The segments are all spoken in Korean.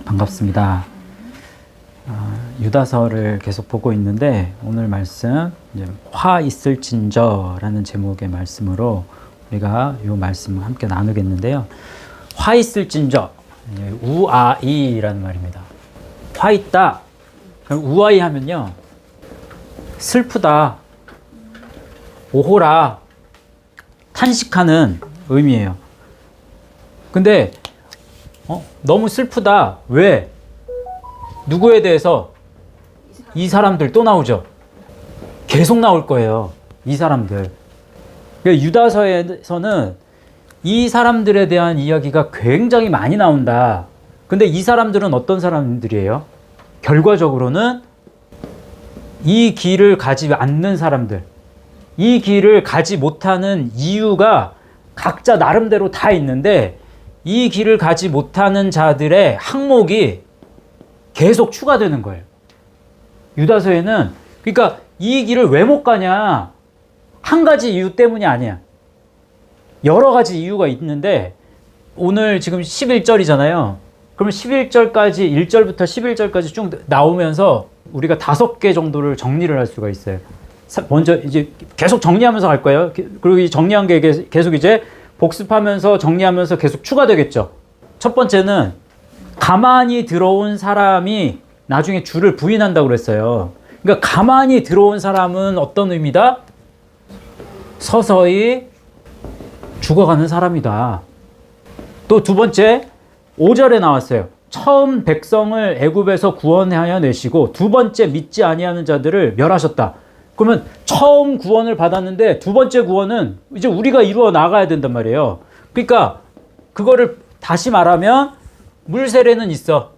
반갑습니다. 유다서를 계속 보고 있는데 오늘 말씀 이제 화 있을진저라는 제목의 말씀으로 우리가 이 말씀을 함께 나누겠는데요. 화 있을진저, 우아이라는 말입니다. 화 있다. 우아이 하면요, 슬프다, 오호라, 탄식하는 의미예요. 근데 너무 슬프다. 왜? 누구에 대해서? 이 사람들 또 나오죠. 계속 나올 거예요. 이 사람들. 유다서에서는 이 사람들에 대한 이야기가 굉장히 많이 나온다. 근데 이 사람들은 어떤 사람들이에요? 결과적으로는 이 길을 가지 않는 사람들, 이 길을 가지 못하는 이유가 각자 나름대로 다 있는데 이 길을 가지 못하는 자들의 항목이 계속 추가되는 거예요. 유다서에는. 그러니까 이 길을 왜 못 가냐, 한 가지 이유 때문이 아니야. 여러 가지 이유가 있는데 오늘 지금 11절이잖아요. 그러면 11절까지, 1절부터 11절까지 쭉 나오면서 우리가 5개 정도를 정리를 할 수가 있어요. 먼저 이제 계속 정리하면서 갈 거예요. 그리고 이 정리한 게 계속 이제 복습하면서 정리하면서 계속 추가되겠죠. 첫 번째는 가만히 들어온 사람이 나중에 주를 부인한다고 그랬어요. 그러니까 가만히 들어온 사람은 어떤 의미다? 서서히 죽어가는 사람이다. 또 두 번째, 5절에 나왔어요. 처음 백성을 애굽에서 구원하여 내시고 두 번째 믿지 아니하는 자들을 멸하셨다. 그러면 처음 구원을 받았는데 두 번째 구원은 이제 우리가 이루어 나가야 된단 말이에요. 그러니까 그거를 다시 말하면 물 세례는 있어.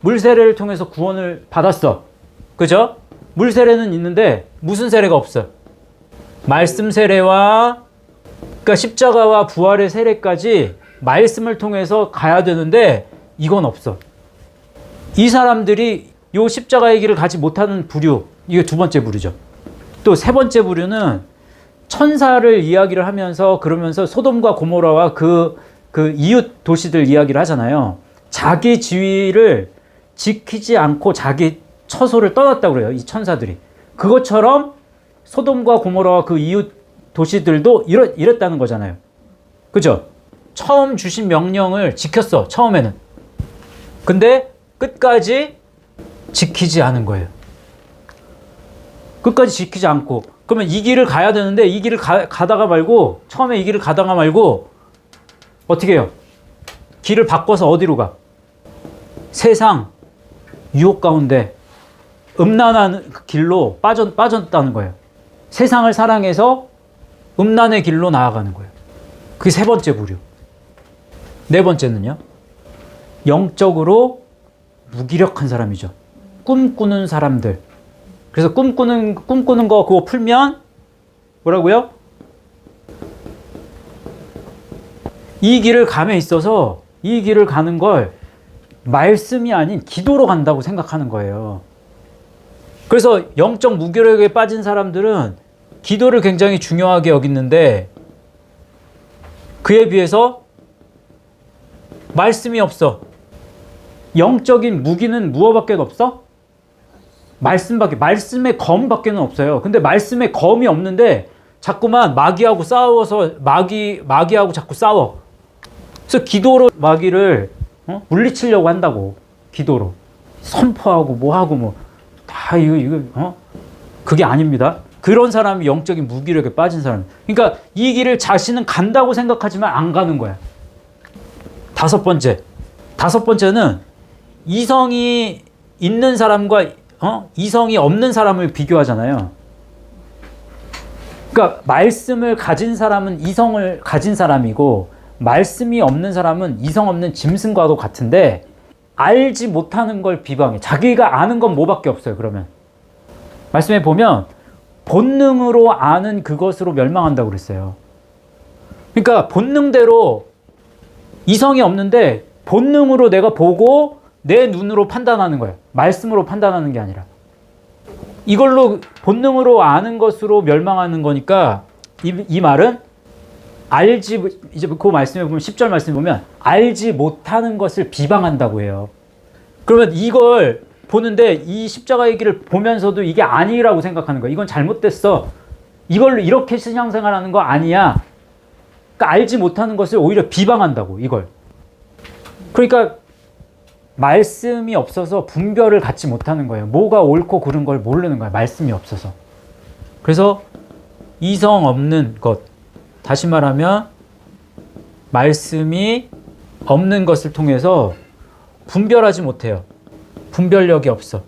물 세례를 통해서 구원을 받았어. 그죠? 물 세례는 있는데 무슨 세례가 없어? 말씀 세례와, 그러니까 십자가와 부활의 세례까지 말씀을 통해서 가야 되는데 이건 없어. 이 사람들이 요 십자가의 길을 가지 못하는 부류, 이게 두 번째 부류죠. 또 세 번째 부류는 천사를 이야기를 하면서 그러면서 소돔과 고모라와 그 이웃 도시들 이야기를 하잖아요. 자기 지위를 지키지 않고 자기 처소를 떠났다고 그래요. 이 천사들이. 그것처럼 소돔과 고모라와 그 이웃 도시들도 이랬다는 거잖아요. 그죠? 처음 주신 명령을 지켰어. 처음에는. 근데 끝까지 지키지 않은 거예요. 끝까지 지키지 않고. 그러면 이 길을 가야 되는데 이 길을 가다가 말고, 처음에 이 길을 가다가 말고 어떻게 해요? 길을 바꿔서 어디로 가? 세상 유혹 가운데 음란한 길로 빠졌다는 거예요. 세상을 사랑해서 음란의 길로 나아가는 거예요. 그게 세 번째 부류. 네 번째는요, 영적으로 무기력한 사람이죠. 꿈꾸는 사람들. 그래서 꿈꾸는 거 그거 풀면 뭐라고요? 이 길을 감에 있어서 이 길을 가는 걸 말씀이 아닌 기도로 간다고 생각하는 거예요. 그래서 영적 무기력에 빠진 사람들은 기도를 굉장히 중요하게 여기는데 그에 비해서 말씀이 없어. 영적인 무기는 무엇밖에 없어? 말씀의 검밖에는 없어요. 근데 말씀의 검이 없는데 자꾸만 마귀하고 싸워서 마귀하고 자꾸 싸워. 그래서 기도로 마귀를 물리치려고 한다고. 기도로 선포하고 뭐하고 다 이거 그게 아닙니다. 그런 사람이 영적인 무기력에 빠진 사람. 그러니까 이 길을 자신은 간다고 생각하지만 안 가는 거야. 다섯 번째는 이성이 있는 사람과 이성이 없는 사람을 비교하잖아요. 그러니까 말씀을 가진 사람은 이성을 가진 사람이고 말씀이 없는 사람은 이성 없는 짐승과도 같은데 알지 못하는 걸 비방해. 자기가 아는 건 뭐밖에 없어요. 그러면 말씀에 보면 본능으로 아는 그것으로 멸망한다고 그랬어요. 그러니까 본능대로, 이성이 없는데 본능으로 내가 보고 내 눈으로 판단하는 거예요. 말씀으로 판단하는 게 아니라. 이걸로 본능으로 아는 것으로 멸망하는 거니까 이 말은 이제 그 말씀에 보면 10절 말씀에 보면 알지 못하는 것을 비방한다고 해요. 그러면 이걸 보는데 이 십자가의 길을 보면서도 이게 아니라고 생각하는 거야. 이건 잘못됐어. 이걸로 이렇게 신앙생활하는 거 아니야. 그러니까 알지 못하는 것을 오히려 비방한다고, 이걸. 그러니까 말씀이 없어서 분별을 갖지 못하는 거예요. 뭐가 옳고 그른 걸 모르는 거예요. 말씀이 없어서. 그래서 이성 없는 것, 다시 말하면 말씀이 없는 것을 통해서 분별하지 못해요. 분별력이 없어.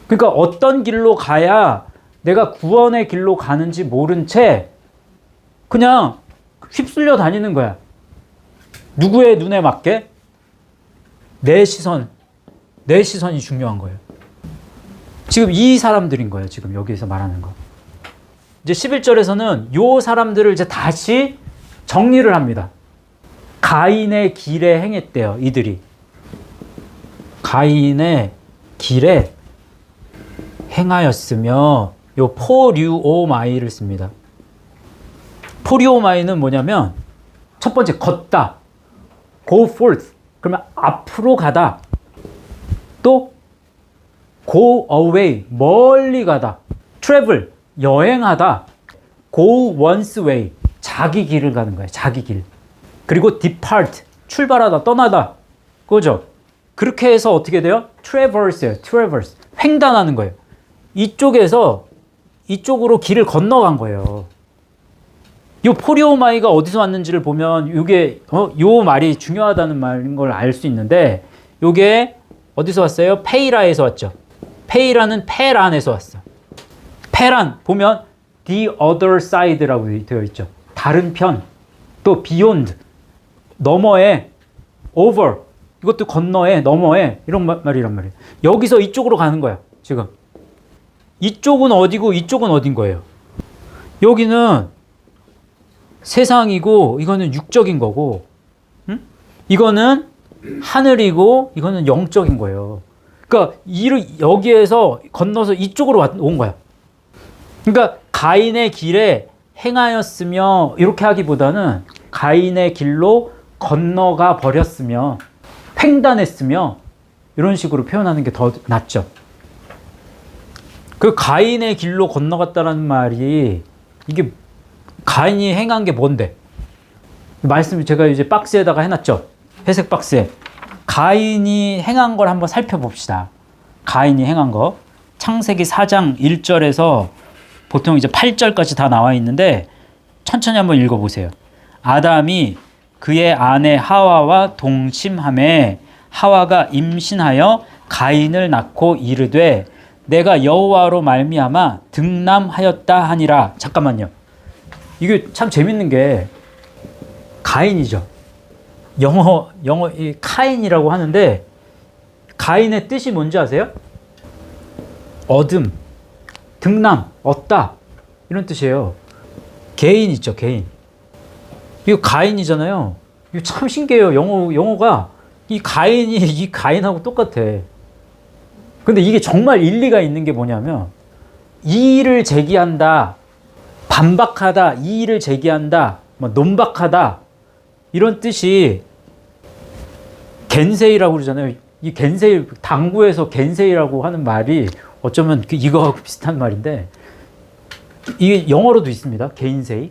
그러니까 어떤 길로 가야 내가 구원의 길로 가는지 모른 채 그냥 휩쓸려 다니는 거야. 누구의 눈에 맞게? 내 시선이 중요한 거예요. 지금 이 사람들인 거예요. 지금 여기서 말하는 거. 이제 11절에서는 요 사람들을 이제 다시 정리를 합니다. 가인의 길에 행했대요. 이들이. 가인의 길에 행하였으며 요 포류오마이를 씁니다. 포류오마이는 뭐냐면 첫 번째 걷다. go forth. 그러면 앞으로 가다. 또 go away. 멀리 가다. travel. 여행하다. go one's way. 자기 길을 가는 거예요. 자기 길. 그리고 depart. 출발하다. 떠나다. 그죠? 그렇게 해서 어떻게 돼요? traverse예요. traverse. 횡단하는 거예요. 이쪽에서 이쪽으로 길을 건너간 거예요. 이 포리오마이가 어디서 왔는지를 보면 이게 요 말이 중요하다는 말인 걸 알 수 있는데 이게 어디서 왔어요? 페이라에서 왔죠. 페이라는 페란에서 왔어. 페란 보면 the other side라고 되어 있죠. 다른 편. 또 beyond. 너머에 over. 이것도 건너에 너머에 이런 말이란 말이에요. 여기서 이쪽으로 가는 거야. 지금. 이쪽은 어디고 이쪽은 어딘 거예요. 여기는 세상이고 이거는 육적인 거고 이거는 하늘이고 이거는 영적인 거예요. 그러니까 여기에서 건너서 이쪽으로 온 거야. 그러니까 가인의 길에 행하였으며 이렇게 하기보다는 가인의 길로 건너가 버렸으며 횡단했으며 이런 식으로 표현하는 게 더 낫죠. 그 가인의 길로 건너갔다는 말이 이게 가인이 행한 게 뭔데? 말씀 제가 이제 박스에다가 해놨죠. 회색 박스에. 가인이 행한 걸 한번 살펴봅시다. 가인이 행한 거. 창세기 4장 1절에서 보통 이제 8절까지 다 나와 있는데 천천히 한번 읽어보세요. 아담이 그의 아내 하와와 동침하매 하와가 임신하여 가인을 낳고 이르되 내가 여호와로 말미암아 등남하였다 하니라. 잠깐만요. 이게 참 재밌는 게 가인이죠. 영어 이 카인이라고 하는데 가인의 뜻이 뭔지 아세요? 얻음, 등남, 얻다 이런 뜻이에요. 개인 있죠, 개인. 이거 가인이잖아요. 이거 참 신기해요. 영어가 이 가인이 이 가인하고 똑같아. 근데 이게 정말 일리가 있는 게 뭐냐면 이의를 제기한다, 반박하다, 이의를 제기한다, 뭐 논박하다 이런 뜻이 겐세이라고 그러잖아요. 이 겐세이 당구에서 겐세이라고 하는 말이 어쩌면 이거하고 비슷한 말인데 이게 영어로도 있습니다. 겐세이.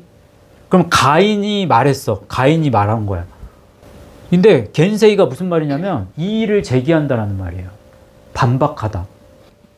그럼 가인이 말했어. 가인이 말한 거야. 근데 겐세이가 무슨 말이냐면 이의를 제기한다라는 말이에요. 반박하다.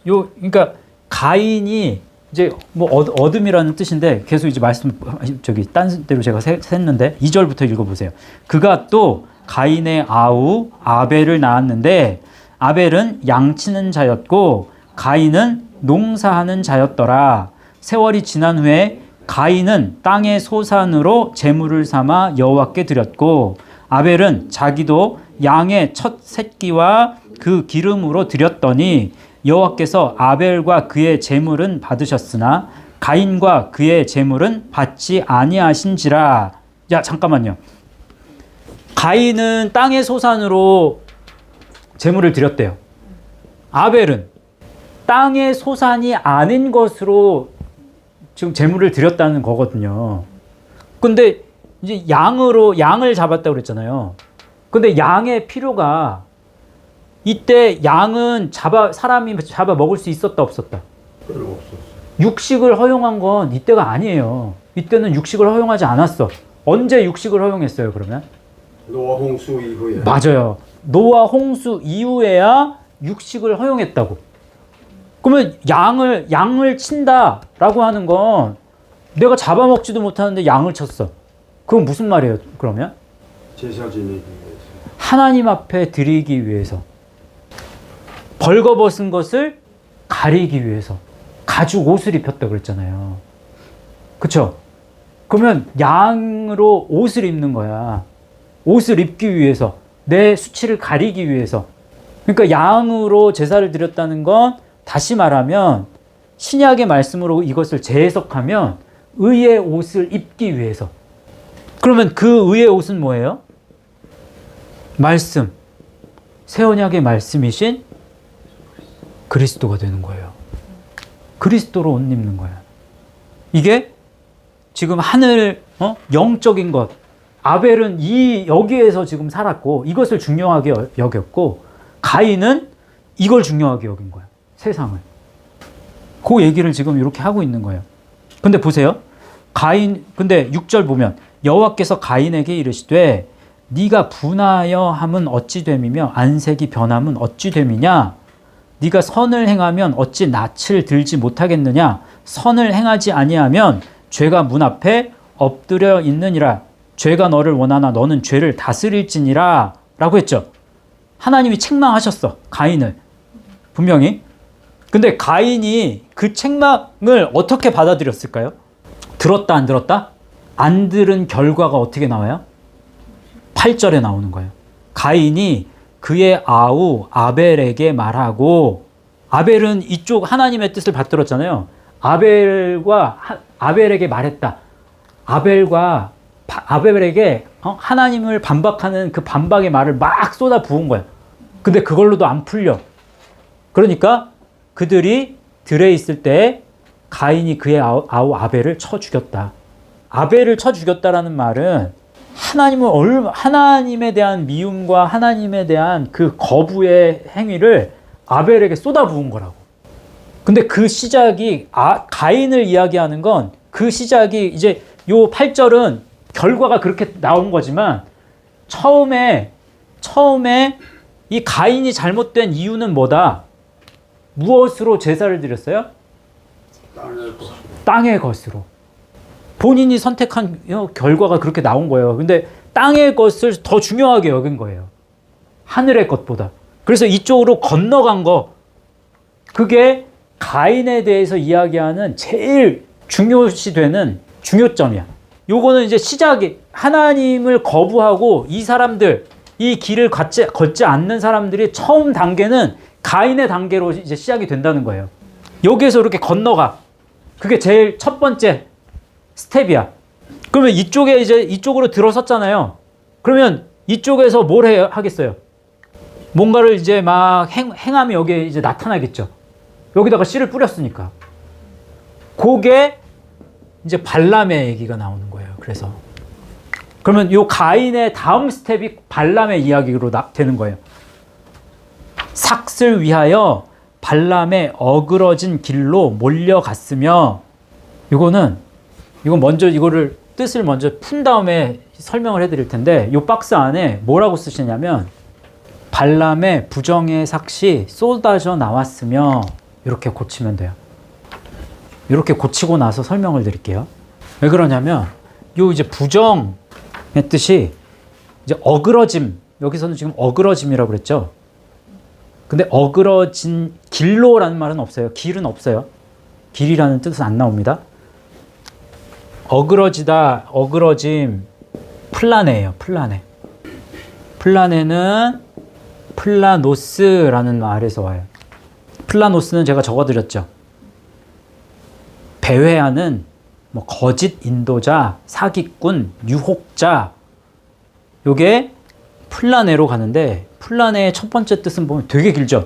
그러니까 가인이 이제 뭐 어둠이라는 뜻인데 계속 이제 딴 데로 제가 샜는데 2절부터 읽어보세요. 그가 또 가인의 아우 아벨을 낳았는데 아벨은 양치는 자였고 가인은 농사하는 자였더라. 세월이 지난 후에 가인은 땅의 소산으로 제물을 삼아 여호와께 드렸고 아벨은 자기도 양의 첫 새끼와 그 기름으로 드렸더니 여호와께서 아벨과 그의 제물은 받으셨으나 가인과 그의 제물은 받지 아니하신지라. 야 잠깐만요. 가인은 땅의 소산으로 제물을 드렸대요. 아벨은 땅의 소산이 아닌 것으로 지금 제물을 드렸다는 거거든요. 근데 이제 양을 잡았다고 그랬잖아요. 근데 양의 필요가 이때 양은 사람이 잡아 먹을 수 있었다 없었다? 별로 없었어요. 육식을 허용한 건 이때가 아니에요. 이때는 육식을 허용하지 않았어. 언제 육식을 허용했어요, 그러면? 노아 홍수 이후에. 맞아요. 노아 홍수 이후에야 육식을 허용했다고. 그러면 양을 친다라고 하는 건 내가 잡아먹지도 못하는데 양을 쳤어. 그건 무슨 말이에요, 그러면? 제사 지내기 위해서. 하나님 앞에 드리기 위해서. 벌거벗은 것을 가리기 위해서. 가죽 옷을 입혔다 그랬잖아요. 그쵸? 그러면 양으로 옷을 입는 거야. 옷을 입기 위해서. 내 수치를 가리기 위해서. 그러니까 양으로 제사를 드렸다는 건 다시 말하면 신약의 말씀으로 이것을 재해석하면 의의 옷을 입기 위해서. 그러면 그 의의 옷은 뭐예요? 말씀. 새 언약의 말씀이신 그리스도가 되는 거예요. 그리스도로 옷 입는 거야. 이게 지금 하늘, 영적인 것. 아벨은 여기에서 지금 살았고 이것을 중요하게 여겼고 가인은 이걸 중요하게 여긴 거야. 세상을. 그 얘기를 지금 이렇게 하고 있는 거예요. 근데 보세요. 근데 6절 보면 여호와께서 가인에게 이르시되 네가 분하여 함은 어찌 됨이며 안색이 변함은 어찌 됨이냐. 네가 선을 행하면 어찌 낯을 들지 못하겠느냐. 선을 행하지 아니하면 죄가 문 앞에 엎드려 있느니라. 죄가 너를 원하나 너는 죄를 다스릴지니라 라고 했죠. 하나님이 책망하셨어, 가인을. 분명히. 근데 가인이 그 책망을 어떻게 받아들였을까요? 들었다 안 들었다? 안 들은 결과가 어떻게 나와요? 8절에 나오는 거예요. 가인이 그의 아우 아벨에게 말하고, 아벨은 이쪽 하나님의 뜻을 받들었잖아요. 아벨에게 말했다. 아벨에게 하나님을 반박하는 그 반박의 말을 막 쏟아 부은 거야. 근데 그걸로도 안 풀려. 그러니까 그들이 들에 있을 때 가인이 그의 아우 아벨을 쳐 죽였다. 아벨을 쳐 죽였다라는 말은 하나님에 대한 미움과 하나님에 대한 그 거부의 행위를 아벨에게 쏟아 부은 거라고. 근데 그 시작이 가인을 이야기하는 건 그 시작이 이제 요 8절은 결과가 그렇게 나온 거지만 처음에 이 가인이 잘못된 이유는 뭐다? 무엇으로 제사를 드렸어요? 땅의 것으로. 본인이 선택한 결과가 그렇게 나온 거예요. 근데 땅의 것을 더 중요하게 여긴 거예요. 하늘의 것보다. 그래서 이쪽으로 건너간 거, 그게 가인에 대해서 이야기하는 제일 중요시되는 중요점이야. 요거는 이제 시작이, 하나님을 거부하고 이 사람들, 이 길을 걷지 않는 사람들이 처음 단계는 가인의 단계로 이제 시작이 된다는 거예요. 여기에서 이렇게 건너가. 그게 제일 첫 번째 스텝이야. 그러면 이쪽으로 들어섰잖아요. 그러면 이쪽에서 뭘 하겠어요? 뭔가를 이제 막 행함이 여기에 이제 나타나겠죠. 여기다가 씨를 뿌렸으니까. 그게 이제 발람의 얘기가 나오는 거예요. 그래서 그러면 요 가인의 다음 스텝이 발람의 이야기로 되는 거예요. 삭을 위하여 발람의 어그러진 길로 몰려갔으며, 이건 먼저 이거를 뜻을 먼저 푼 다음에 설명을 해드릴 텐데, 요 박스 안에 뭐라고 쓰시냐면 발람의 부정의 삭이 쏟아져 나왔으며, 이렇게 고치면 돼요. 이렇게 고치고 나서 설명을 드릴게요. 왜 그러냐면 요 이제 부정의 뜻이 이제 어그러짐, 여기서는 지금 어그러짐이라고 그랬죠. 근데 어그러진 길로라는 말은 없어요. 길은 없어요. 길이라는 뜻은 안 나옵니다. 어그러지다, 어그러짐, 플라네예요. 플라네. 플라네는 플라노스라는 말에서 와요. 플라노스는 제가 적어드렸죠. 배회하는 뭐 거짓 인도자, 사기꾼, 유혹자, 요게 플라네로 가는데, 플라네의 첫 번째 뜻은 보면 되게 길죠.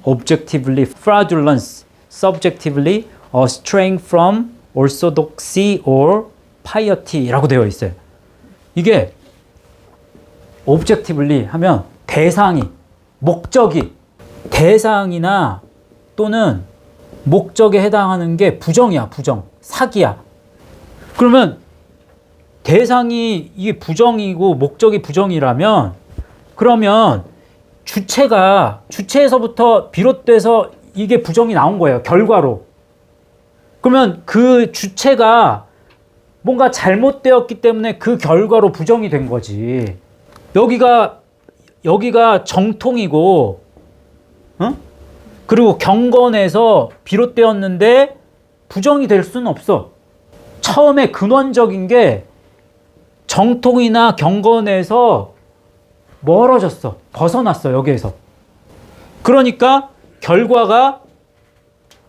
Objectively fraudulence, subjectively straying from orthodoxy or piety라고 되어 있어요. 이게 objectively 하면 대상이, 목적이 대상이나 또는 목적에 해당하는 게 부정이야, 부정. 사기야. 그러면 대상이 이게 부정이고 목적이 부정이라면 그러면 주체에서부터 비롯돼서 이게 부정이 나온 거예요. 결과로. 그러면 그 주체가 뭔가 잘못되었기 때문에 그 결과로 부정이 된 거지. 여기가 정통이고, 그리고 경건에서 비롯되었는데 부정이 될 수는 없어. 처음에 근원적인 게 정통이나 경건에서 멀어졌어. 벗어났어, 여기에서. 그러니까 결과가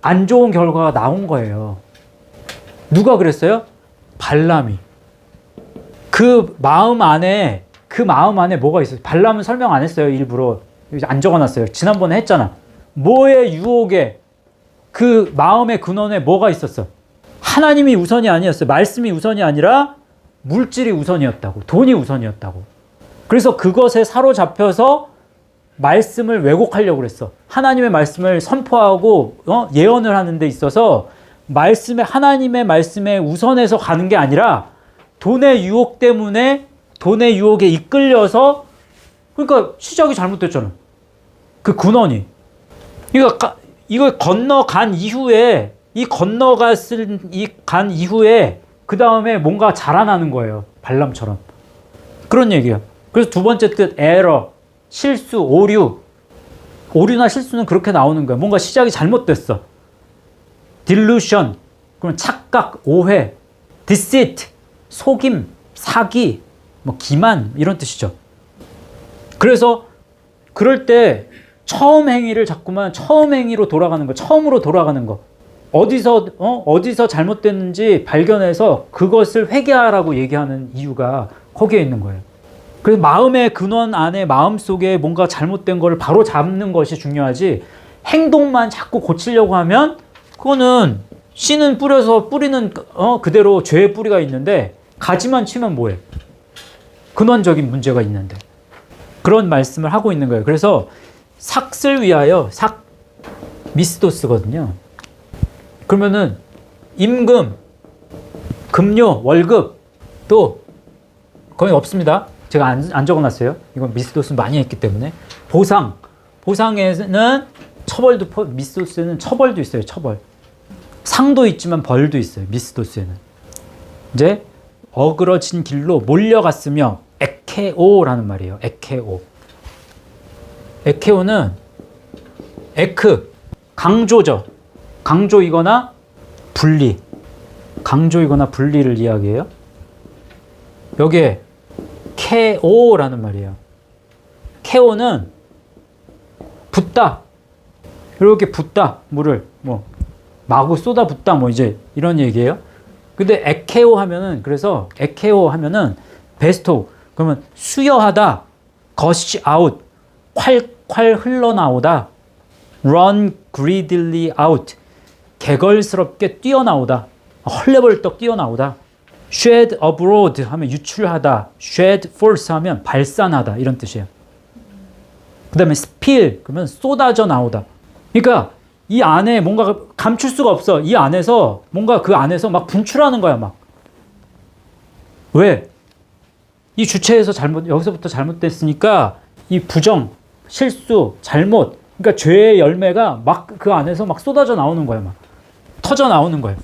안 좋은 결과가 나온 거예요. 누가 그랬어요? 발람이. 그 마음 안에 뭐가 있어요? 발람은 설명 안 했어요, 일부러. 안 적어놨어요. 지난번에 했잖아. 뭐의 유혹에, 그 마음의 근원에 뭐가 있었어? 하나님이 우선이 아니었어요. 말씀이 우선이 아니라 물질이 우선이었다고. 돈이 우선이었다고. 그래서 그것에 사로잡혀서 말씀을 왜곡하려고 그랬어. 하나님의 말씀을 선포하고 예언을 하는 데 있어서 하나님의 말씀에 우선해서 가는 게 아니라 돈의 유혹 때문에 돈의 유혹에 이끌려서, 그러니까 시작이 잘못됐잖아. 그 근원이. 이거 건너간 이후에, 간 이후에 그 다음에 뭔가 자라나는 거예요. 발람처럼. 그런 얘기예요. 그래서 두 번째 뜻, 에러, 실수, 오류나 실수는 그렇게 나오는 거예요. 뭔가 시작이 잘못됐어. delusion, 그럼 착각, 오해, deceit, 속임, 사기, 기만, 이런 뜻이죠. 그래서 그럴 때 처음 행위를 자꾸만 처음 행위로 돌아가는 거, 처음으로 돌아가는 거. 어디서 잘못됐는지 발견해서 그것을 회개하라고 얘기하는 이유가 거기에 있는 거예요. 그래서 마음의 근원 안에, 마음속에 뭔가 잘못된 거를 바로 잡는 것이 중요하지, 행동만 자꾸 고치려고 하면 그거는 씨는 뿌리는 그대로 죄의 뿌리가 있는데 가지만 치면 뭐해? 근원적인 문제가 있는데. 그런 말씀을 하고 있는 거예요. 그래서 삭을 위하여, 미스도스거든요. 그러면은 임금, 급료, 월급 또 거의 없습니다. 제가 안 적어놨어요. 이건 미스도스 많이 했기 때문에. 보상에는 미스도스에는 처벌도 있어요. 처벌. 상도 있지만 벌도 있어요. 미스도스에는. 이제 어그러진 길로 몰려갔으며, 에케오라는 말이에요. 에케오는 강조죠. 강조이거나 분리를 이야기해요. 여기에 케오라는 말이에요. 케오는 붓다. 이렇게 붓다. 물을 마구 쏟아붓다. 이제 이런 얘기예요. 근데 에케오 하면은 베스토. 그러면 수여하다, gush out, 콸콸 흘러나오다, run greedily out, 개걸스럽게 뛰어나오다, 헐레벌떡 뛰어나오다, shed abroad 하면 유출하다, shed forth 하면 발산하다, 이런 뜻이에요. 그 다음에 spill 그러면 쏟아져 나오다. 그러니까 이 안에 뭔가 감출 수가 없어. 이 안에서 뭔가 그 안에서 막 분출하는 거야, 막. 왜? 이 주체에서 여기서부터 잘못됐으니까 이 부정, 실수, 잘못, 그러니까 죄의 열매가 막 그 안에서 막 쏟아져 나오는 거예요, 막. 터져 나오는 거예요.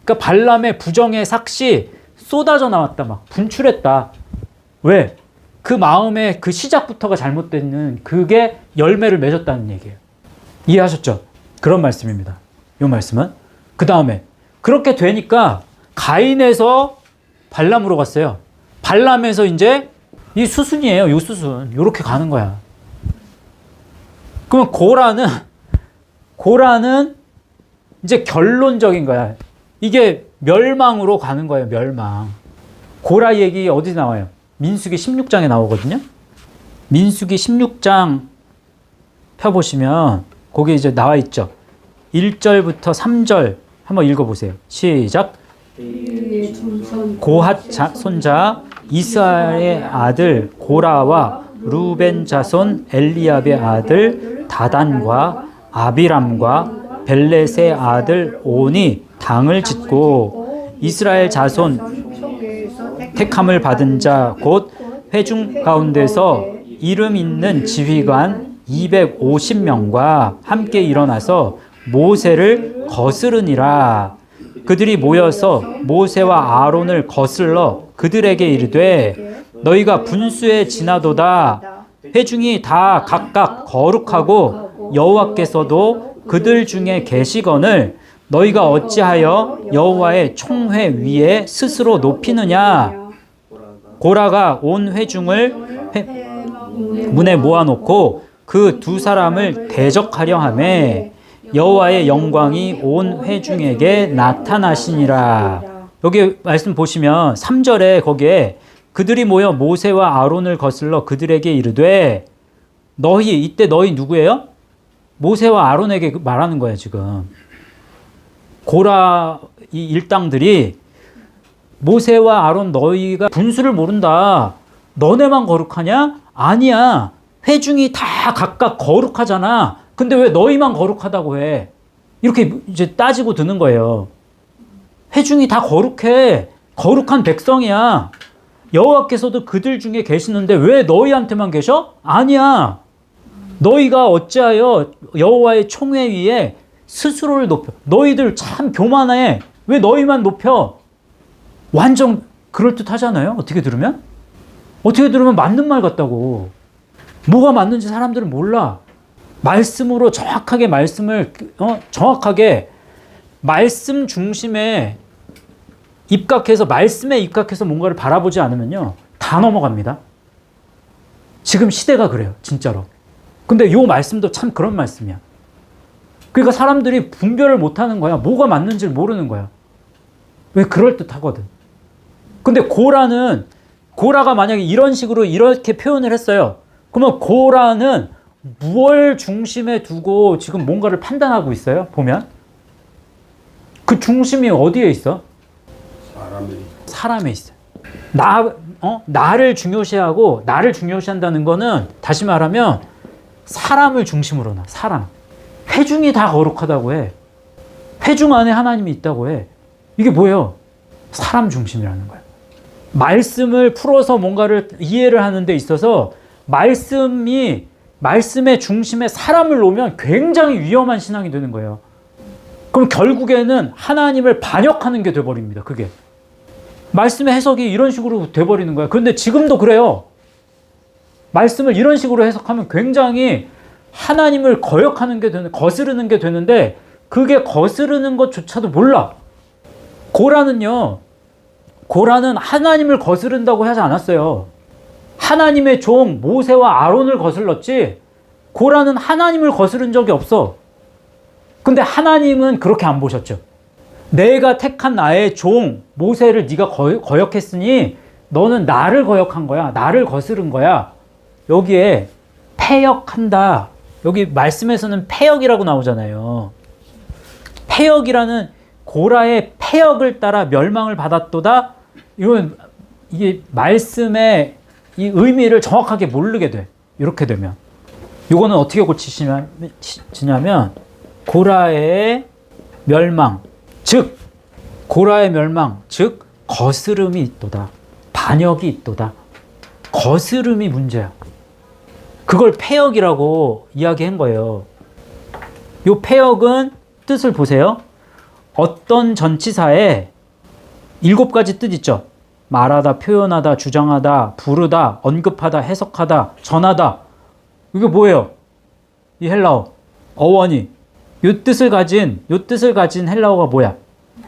그러니까 발람의 부정의 삭시 쏟아져 나왔다, 막. 분출했다. 왜? 그 마음의 그 시작부터가 잘못되는 그게 열매를 맺었다는 얘기예요. 이해하셨죠? 그런 말씀입니다. 이 말씀은. 그 다음에 그렇게 되니까 가인에서 발람으로 갔어요. 발람에서 이제 이 수순이에요. 요 수순. 요렇게 가는 거야. 그러면 고라는 이제 결론적인 거야. 이게 멸망으로 가는 거예요. 멸망. 고라 얘기 어디 나와요? 민수기 16장에 나오거든요. 민수기 16장 펴보시면 거기 이제 나와 있죠. 1절부터 3절 한번 읽어보세요. 시작. 고핫 손자 이스라엘의 아들 고라와 루벤 자손 엘리압의 아들 다단과 아비람과 벨렛의 아들 온이 당을 짓고 이스라엘 자손 택함을 받은 자 곧 회중 가운데서 이름 있는 지휘관 250명과 함께 일어나서 모세를 거스르니라. 그들이 모여서 모세와 아론을 거슬러 그들에게 이르되 너희가 분수에 지나도다. 회중이 다 각각 거룩하고 여호와께서도 그들 중에 계시거늘 너희가 어찌하여 여호와의 총회 위에 스스로 높이느냐. 고라가 온 회중을 문에 모아놓고 그 두 사람을 대적하려 하매 여호와의 영광이 온 회중에게 나타나시니라. 여기 말씀 보시면 3절에 거기에 그들이 모여 모세와 아론을 거슬러 그들에게 이르되 너희, 이때 너희 누구예요? 모세와 아론에게 말하는 거예요 지금. 고라 이 일당들이 모세와 아론 너희가 분수를 모른다. 너네만 거룩하냐? 아니야. 회중이 다 각각 거룩하잖아. 근데 왜 너희만 거룩하다고 해? 이렇게 이제 따지고 드는 거예요. 회중이 다 거룩해. 거룩한 백성이야. 여호와께서도 그들 중에 계시는데 왜 너희한테만 계셔? 아니야. 너희가 어찌하여 여호와의 총회 위에 스스로를 높여. 너희들 참 교만해. 왜 너희만 높여? 완전 그럴듯하잖아요. 어떻게 들으면? 어떻게 들으면 맞는 말 같다고. 뭐가 맞는지 사람들은 몰라. 말씀으로 정확하게 말씀을 정확하게 말씀 중심에 입각해서 말씀에 입각해서 뭔가를 바라보지 않으면요. 다 넘어갑니다. 지금 시대가 그래요. 진짜로. 근데 이 말씀도 참 그런 말씀이야. 그러니까 사람들이 분별을 못하는 거야. 뭐가 맞는지를 모르는 거야. 왜 그럴듯하거든. 근데 고라가 만약에 이런 식으로 이렇게 표현을 했어요. 그러면 고라는 무엇을 중심에 두고 지금 뭔가를 판단하고 있어요? 보면 그 중심이 어디에 있어? 사람에 있어요. 나를 중요시하고 나를 중요시한다는 거는 다시 말하면 사람을 중심으로 놔. 사람. 회중이 다 거룩하다고 해. 회중 안에 하나님이 있다고 해. 이게 뭐예요? 사람 중심이라는 거예요. 말씀을 풀어서 뭔가를 이해를 하는 데 있어서 말씀의 중심에 사람을 놓으면 굉장히 위험한 신앙이 되는 거예요. 그럼 결국에는 하나님을 반역하는 게 돼버립니다. 그게. 말씀의 해석이 이런 식으로 돼버리는 거야. 그런데 지금도 그래요. 말씀을 이런 식으로 해석하면 굉장히 하나님을 거스르는 게 되는데 그게 거스르는 것조차도 몰라. 고라는 하나님을 거스른다고 하지 않았어요. 하나님의 종 모세와 아론을 거슬렀지 고라는 하나님을 거스른 적이 없어. 근데 하나님은 그렇게 안 보셨죠. 내가 택한 나의 종 모세를 네가 거역했으니 너는 나를 거역한 거야. 나를 거스른 거야. 여기에 패역한다. 여기 말씀에서는 패역이라고 나오잖아요. 패역이라는 고라의 패역을 따라 멸망을 받았도다. 이게 말씀의 이 의미를 정확하게 모르게 돼. 이렇게 되면. 이거는 어떻게 고치시냐면 고라의 멸망, 즉 고라의 멸망, 즉 거스름이 있도다. 반역이 있도다. 거스름이 문제야. 그걸 패역이라고 이야기한 거예요. 이 패역은 뜻을 보세요. 어떤 전치사에 7가지 뜻 있죠. 말하다, 표현하다, 주장하다, 부르다, 언급하다, 해석하다, 전하다. 이게 뭐예요? 이 헬라어 어원이 요 뜻을 가진 헬라어가 뭐야?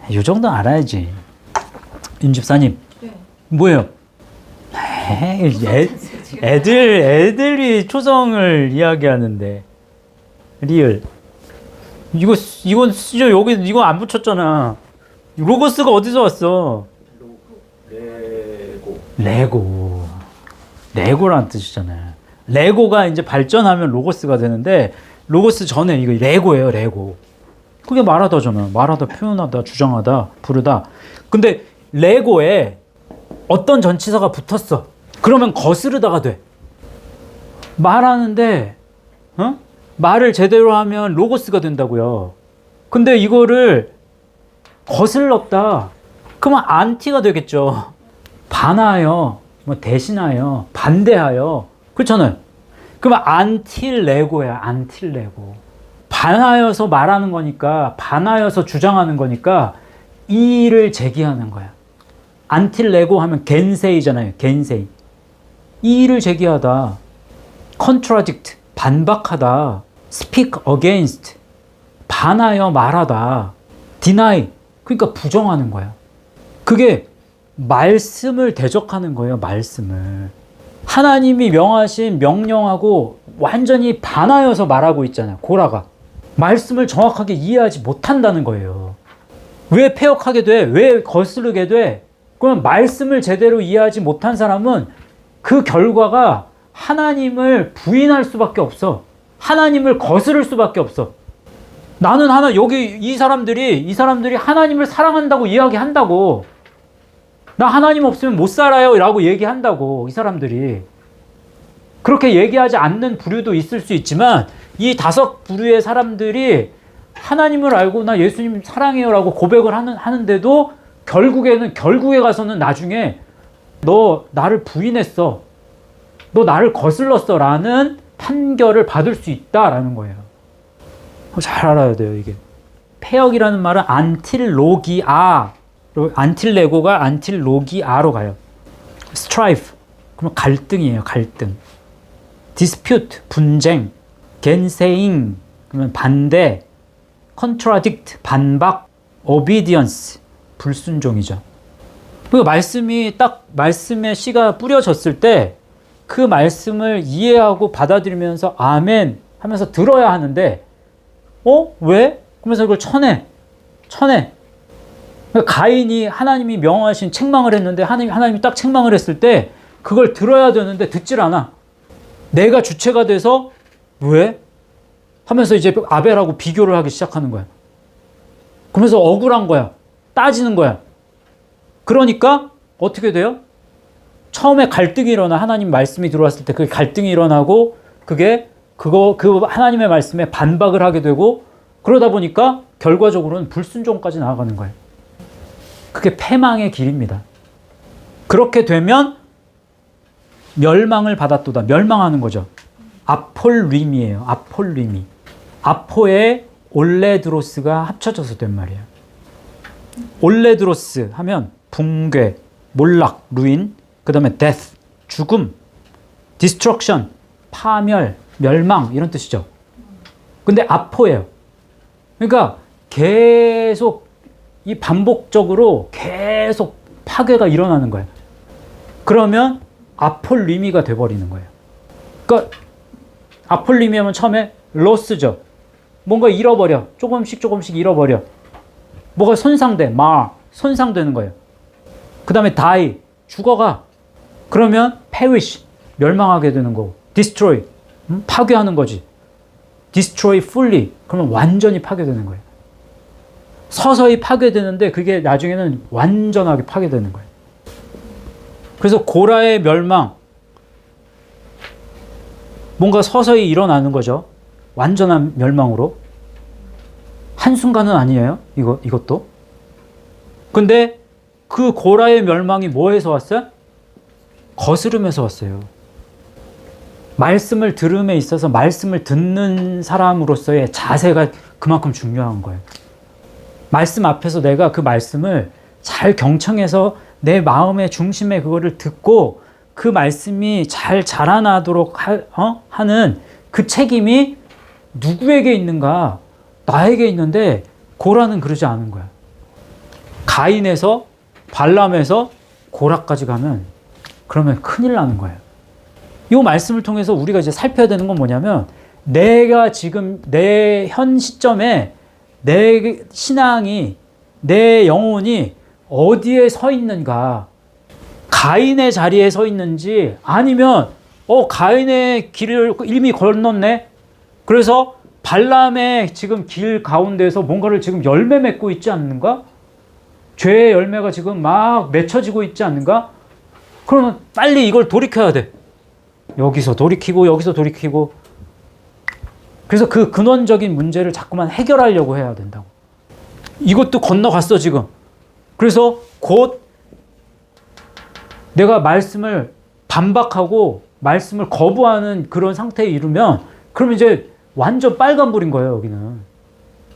이 정도는 알아야지. 윤 집사님. 네. 뭐예요? 애들이 초성을 이야기하는데 리을. 이건 쓰죠. 여기 이거 안 붙였잖아. 로고스가 어디서 왔어? 레고라는 뜻이잖아요. 레고가 이제 발전하면 로고스가 되는데 로고스 전에 이거 레고예요. 레고. 그게 말하다잖아. 말하다, 표현하다, 주장하다, 부르다. 근데 레고에 어떤 전치사가 붙었어. 그러면 거스르다가 돼. 말하는데 말을 제대로 하면 로고스가 된다고요. 근데 이거를 거슬렀다. 그러면 안티가 되겠죠. 반하여, 뭐 대신하여, 반대하여. 그렇잖아요. 그러면 안틸레고야, 안틸레고. 반하여서 말하는 거니까, 반하여서 주장하는 거니까 이의를 제기하는 거야. 안틸레고 하면 겐세이잖아요. 겐세이. 이의를 제기하다. contradict, 반박하다. speak against, 반하여 말하다. deny, 그러니까 부정하는 거야. 그게 말씀을 대적하는 거예요. 말씀을. 하나님이 명하신 명령하고 완전히 반하여서 말하고 있잖아요. 고라가. 말씀을 정확하게 이해하지 못한다는 거예요. 왜 패역하게 돼? 왜 거스르게 돼? 그러면 말씀을 제대로 이해하지 못한 사람은 그 결과가 하나님을 부인할 수밖에 없어. 하나님을 거스를 수밖에 없어. 나는 여기 이 사람들이 하나님을 사랑한다고 이야기한다고. 나 하나님 없으면 못 살아요 라고 얘기한다고. 이 사람들이. 그렇게 얘기하지 않는 부류도 있을 수 있지만 이 5부류의 사람들이 하나님을 알고 나 예수님 사랑해요 라고 고백을 하는데도 결국에 가서는 나중에 너 나를 부인했어. 너 나를 거슬렀어 라는 판결을 받을 수 있다라는 거예요. 잘 알아야 돼요, 이게. 패역이라는 말은 안틸로기아, 안틸레고가 안틸로기아로 가요. strife, 그러면 갈등이에요, 갈등. dispute, 분쟁. gainsaying, 그러면 반대. contradict, 반박. obedience, 불순종이죠. 그 말씀의 씨가 뿌려졌을 때 그 말씀을 이해하고 받아들이면서 아멘 하면서 들어야 하는데 왜? 그러면서 그걸 쳐내. 가인이 하나님이 명하신 책망을 했는데 하나님이 딱 책망을 했을 때 그걸 들어야 되는데 듣질 않아. 내가 주체가 돼서 왜? 하면서 이제 아벨하고 비교를 하기 시작하는 거야. 그러면서 억울한 거야. 따지는 거야. 그러니까 어떻게 돼요? 처음에 갈등이 일어나. 하나님 말씀이 들어왔을 때 그 갈등이 일어나고 그 하나님의 말씀에 반박을 하게 되고 그러다 보니까 결과적으로는 불순종까지 나아가는 거예요. 그게 패망의 길입니다. 그렇게 되면 멸망을 받았도다. 멸망하는 거죠. 아폴림이에요. 아폴림이. 아포에 올레드로스가 합쳐져서 된 말이에요. 올레드로스 하면 붕괴, 몰락, 루인, 그 다음에 death, 죽음, destruction, 파멸, 멸망 이런 뜻이죠. 근데 아포예요. 그러니까 계속 이 반복적으로 계속 파괴가 일어나는 거예요. 그러면 아폴리미가 돼버리는 거예요. 그러니까 아폴리미 하면 처음에 로스죠. 뭔가 잃어버려. 조금씩 잃어버려. 뭐가 손상되는 거예요. 그 다음에 die, 죽어가. 그러면 perish, 멸망하게 되는 거고. destroy, 파괴하는 거지. destroy fully, 그러면 완전히 파괴되는 거예요. 서서히 파괴되는데 그게 나중에는 완전하게 파괴되는 거예요. 그래서 고라의 멸망, 뭔가 서서히 일어나는 거죠. 완전한 멸망으로. 한순간은 아니에요. 이것도. 근데 그 고라의 멸망이 뭐에서 왔어요? 거스름에서 왔어요. 말씀을 들음에 있어서 말씀을 듣는 사람으로서의 자세가 그만큼 중요한 거예요. 말씀 앞에서 내가 그 말씀을 잘 경청해서 내 마음의 중심에 그거를 듣고 그 말씀이 잘 자라나도록 하는 그 책임이 누구에게 있는가? 나에게 있는데 고라는 그러지 않은 거야. 가인에서 발람에서 고라까지 가면 그러면 큰일 나는 거예요. 이 말씀을 통해서 우리가 이제 살펴야 되는 건 뭐냐면 내가 지금 내 현 시점에 내 신앙이 내 영혼이 어디에 서 있는가? 가인의 자리에 서 있는지 아니면 가인의 길을 이미 건넜네. 그래서 발람의 지금 길 가운데서 뭔가를 지금 열매 맺고 있지 않는가? 죄의 열매가 지금 막 맺혀지고 있지 않는가? 그러면 빨리 이걸 돌이켜야 돼. 여기서 돌이키고 여기서 돌이키고. 그래서 그 근원적인 문제를 자꾸만 해결하려고 해야 된다고. 이것도 건너갔어 지금. 그래서 곧 내가 말씀을 반박하고 말씀을 거부하는 그런 상태에 이르면 그러면 이제 완전 빨간불인 거예요. 여기는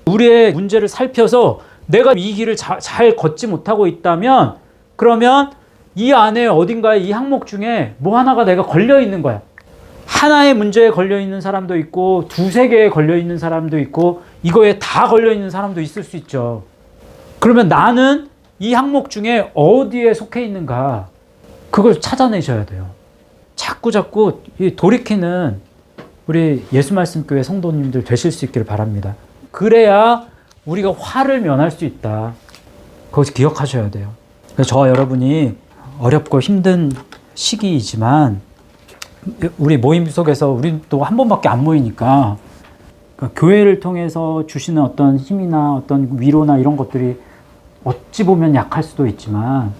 우리의 문제를 살펴서 내가 이 길을 잘 걷지 못하고 있다면 그러면 이 안에 어딘가에 이 항목 중에 뭐 하나가 내가 걸려 있는 거야. 하나의 문제에 걸려 있는 사람도 있고 두세 개에 걸려 있는 사람도 있고 이거에 다 걸려 있는 사람도 있을 수 있죠. 그러면 나는 이 항목 중에 어디에 속해 있는가 그걸 찾아내셔야 돼요. 자꾸 돌이키는 우리 예수말씀교회 성도님들 되실 수 있기를 바랍니다. 그래야 우리가 화를 면할 수 있다. 그것을 기억하셔야 돼요. 그래서 저와 여러분이 어렵고 힘든 시기이지만 우리 모임 속에서 우리는 또 한 번밖에 안 모이니까 그러니까 교회를 통해서 주시는 어떤 힘이나 어떤 위로나 이런 것들이 어찌 보면 약할 수도 있지만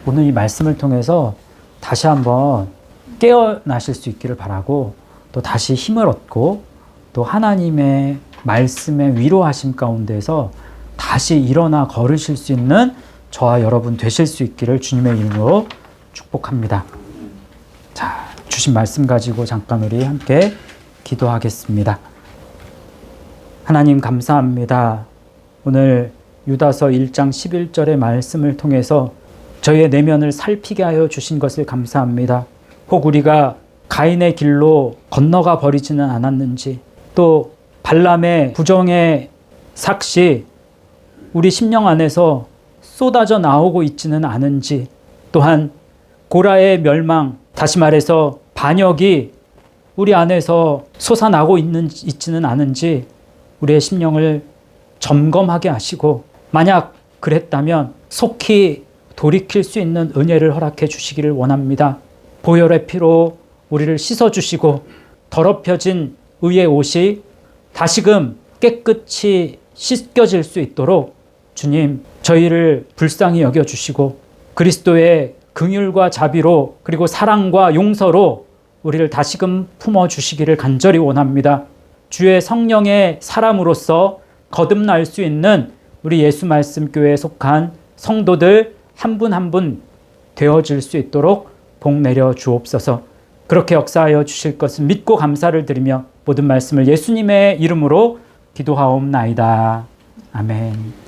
오늘 이 말씀을 통해서 다시 한번 깨어나실 수 있기를 바라고 또 다시 힘을 얻고 또 하나님의 말씀의 위로하심 가운데서 다시 일어나 걸으실 수 있는 저와 여러분 되실 수 있기를 주님의 이름으로 축복합니다. 자, 주신 말씀 가지고 잠깐 우리 함께 기도하겠습니다. 하나님 감사합니다. 오늘 유다서 1장 11절의 말씀을 통해서 저희의 내면을 살피게 하여 주신 것을 감사합니다. 혹 우리가 가인의 길로 건너가 버리지는 않았는지 또 발람의 부정의 삭시 우리 심령 안에서 쏟아져 나오고 있지는 않은지 또한 고라의 멸망 다시 말해서 반역이 우리 안에서 솟아나고 있지는 않은지 우리의 심령을 점검하게 하시고 만약 그랬다면 속히 돌이킬 수 있는 은혜를 허락해 주시기를 원합니다. 보혈의 피로 우리를 씻어주시고 더럽혀진 의의 옷이 다시금 깨끗이 씻겨질 수 있도록 주님 저희를 불쌍히 여겨주시고 그리스도의 긍휼과 자비로 그리고 사랑과 용서로 우리를 다시금 품어주시기를 간절히 원합니다. 주의 성령의 사람으로서 거듭날 수 있는 우리 예수말씀교회에 속한 성도들 한 분 한 분 되어질 수 있도록 복 내려 주옵소서. 그렇게 역사하여 주실 것을 믿고 감사를 드리며 모든 말씀을 예수님의 이름으로 기도하옵나이다. 아멘.